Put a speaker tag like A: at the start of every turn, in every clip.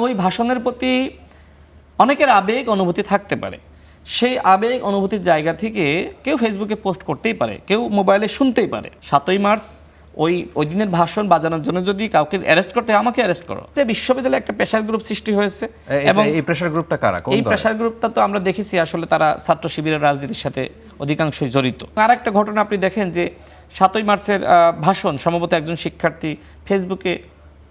A: ওই ভাষণের প্রতি অনেকের আবেগ অনুভূতি থাকতে পারে। সেই আবেগ অনুভূতির জায়গা থেকে কেউ ফেসবুকে পোস্ট করতেই পারে, কেউ মোবাইলে শুনতেই পারে। 7ই মার্চ ওই দিনের ভাষণ বাজানোর জন্য যদি কাউকে অ্যারেস্ট করতে হয়, আমাকে অ্যারেস্ট করো। বিশ্ববিদ্যালয়ে একটা প্রেশার গ্রুপ সৃষ্টি হয়েছে
B: এবং এই প্রেশার গ্রুপটা কারা?
A: এই প্রেশার গ্রুপটা তো আমরা দেখেছি আসলে তারা ছাত্র শিবিরের রাজনীতির সাথে অধিকাংশই জড়িত। আর একটা ঘটনা আপনি দেখেন যে 7ই মার্চের ভাষণ সম্ভবত একজন শিক্ষার্থী ফেসবুকে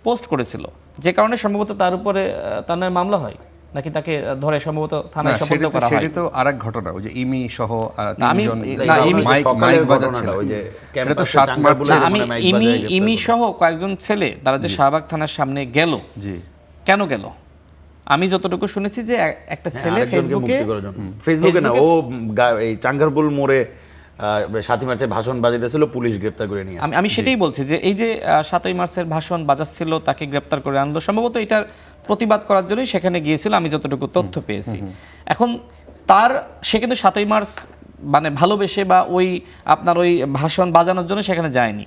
A: পোস্ট করেছিল, যে কারণে সম্ভবত তার উপরে তার নামে মামলা হয়, নাকি তাকে ধরে সম্ভবত থানায় সোপর্দ করা হয়।
B: সেটা তো আরেক ঘটনা, ওই যে ইমি সহ
A: তিনজন
B: মাইক বাজাচ্ছিল, সেটা তো 7 মার্চ।
A: আমি ইমি সহ কয়েকজন ছেলে তারা যে শাহবাগ থানার সামনে গেল, কেন গেল? আমি যতটুকু শুনেছি যে একটা ছেলে
C: ফেসবুকে না, ও এই চাঙ্গারপুল মোড়ে 7ই মার্চের ভাষণ বাজাইতেছিল, পুলিশ গ্রেপ্তার করে নিয়ে আসে।
A: আমি সেটাই বলছি যে এই যে 7ই মার্চের ভাষণ বাজাচ্ছিল, তাকে গ্রেপ্তার করে আনলো, সম্ভবত এটার প্রতিবাদ করার জন্যই সেখানে গিয়েছিল, আমি যতটুকু তথ্য পেয়েছি। এখন সে কিন্তু 7ই মার্চ মানে ভালোবেসে বা ওই ভাষণ বাজানোর জন্য সেখানে যায়নি,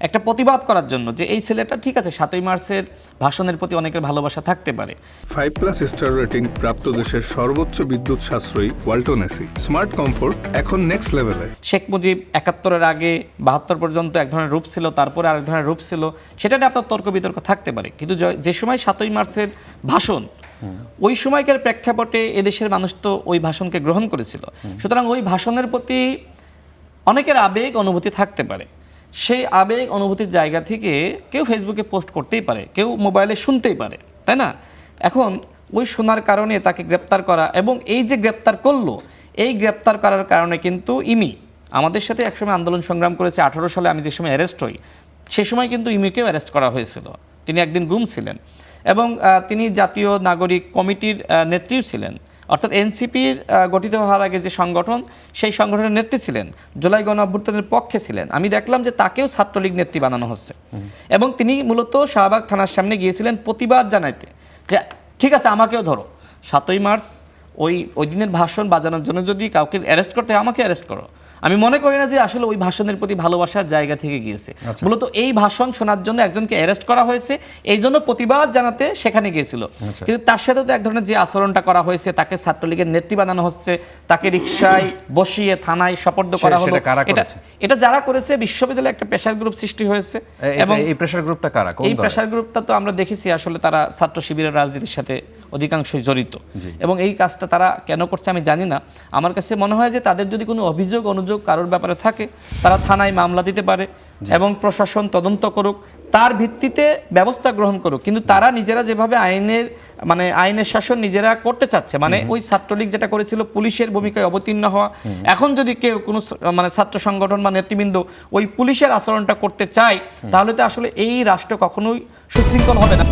A: একটা প্রতিবাদ করার জন্য যে এই ছেলেটা ঠিক আছে 7ই মার্চের ভাষণের প্রতি অনেকের ভালোবাসা থাকতে পারে।
D: 5+ স্টার রেটিং প্রাপ্ত দেশের সর্বোচ্চ বিদ্যুৎ সাশ্রয়ী ওয়ালটন এসি স্মার্ট কমফোর্ট এখন নেক্সট লেভেলে।
A: শেখ মুজিব 71-এর আগে 72 পর্যন্ত এক ধরনের রূপ ছিল, তারপরে আরেক ধরনের রূপ ছিল, সেটা নিয়ে আপনার তর্ক বিতর্ক থাকতে পারে, কিন্তু যে সময় 7ই মার্চের ভাষণ, ওই সময়কার প্রেক্ষাপটে এদেশের মানুষ তো ওই ভাষণকে গ্রহণ করেছিল। সুতরাং ওই ভাষণের প্রতি অনেকের আবেগ অনুভূতি থাকতে পারে। সেই আবেগ অনুভূতির জায়গা থেকে কেউ ফেসবুকে পোস্ট করতেই পারে, কেউ মোবাইলে শুনতেই পারে, তাই না? এখন ওই শোনার কারণে তাকে গ্রেপ্তার করা, এবং এই যে গ্রেপ্তার করলো, এই গ্রেপ্তার করার কারণে কিন্তু ইমি আমাদের সাথে একসময় আন্দোলন সংগ্রাম করেছে। 18 সালে আমি যে সময় অ্যারেস্ট হই, সেই সময় কিন্তু ইমিকেও অ্যারেস্ট করা হয়েছিল। তিনি একদিন গুম ছিলেন এবং তিনি জাতীয় নাগরিক কমিটির নেত্রীও ছিলেন, অর্থাৎ এনসিপির গঠিত হওয়ার আগে যে সংগঠন, সেই সংগঠনের নেত্রী ছিলেন, জুলাই গণ অভ্যুত্থানের পক্ষে ছিলেন। আমি দেখলাম যে তাকেও ছাত্রলীগ নেত্রী বানানো হচ্ছে, এবং তিনি মূলত শাহবাগ থানার সামনে গিয়েছিলেন প্রতিবাদ জানাইতে যে ঠিক আছে আমাকেও ধরো, 7ই মার্চ ওই দিনের ভাষণ বাজানোর জন্য যদি কাউকে অ্যারেস্ট করতে হয়, আমাকে অ্যারেস্ট করো। আমি মনে করি না যে আসলে ওই ভাষণের প্রতি ভালোবাসার জায়গা থেকে গিয়েছে, মূলত এই ভাষণ শোনার জন্য একজনকে অ্যারেস্ট করা হয়েছে, এই জন্য প্রতিবাদ জানাতে সেখানে গিয়েছিল। কিন্তু তার সাথে তো এক ধরনের যে আচরণটা করা হয়েছে, তাকে ছাত্রলীগের নেত্রী বানানো হচ্ছে, তাকে রিকশায় বসিয়ে থানায় সোপর্দ করা হলো, এটা যারা করেছে বিশ্ববিদ্যালয়ে একটা প্রেশার গ্রুপ সৃষ্টি হয়েছে। এবং
B: এই প্রেশার গ্রুপটা কারা?
A: এই প্রেশার গ্রুপটা তো আমরা দেখেছি আসলে তারা ছাত্র শিবিরের রাজনীতির সাথে অধিকাংশই জড়িত, এবং এই কাজটা তারা কেন করছে আমি জানি না। আমার কাছে মনে হয় যে তাদের যদি কোনো অভিযোগ অনুযোগ কারোর ব্যাপারে থাকে, তারা থানায় মামলা দিতে পারে এবং প্রশাসন তদন্ত করুক, তার ভিত্তিতে ব্যবস্থা গ্রহণ করুক। কিন্তু তারা নিজেরা যেভাবে আইনের শাসন নিজেরা করতে চাচ্ছে, ওই ছাত্রলীগ যেটা করেছিল পুলিশের ভূমিকায় অবতীর্ণ হওয়া, এখন যদি কেউ কোনো ছাত্র সংগঠন বা নেতৃবৃন্দ ওই পুলিশের আচরণটা করতে চায়, তাহলে তো আসলে এই রাষ্ট্র কখনোই সুশৃঙ্খল হবে না।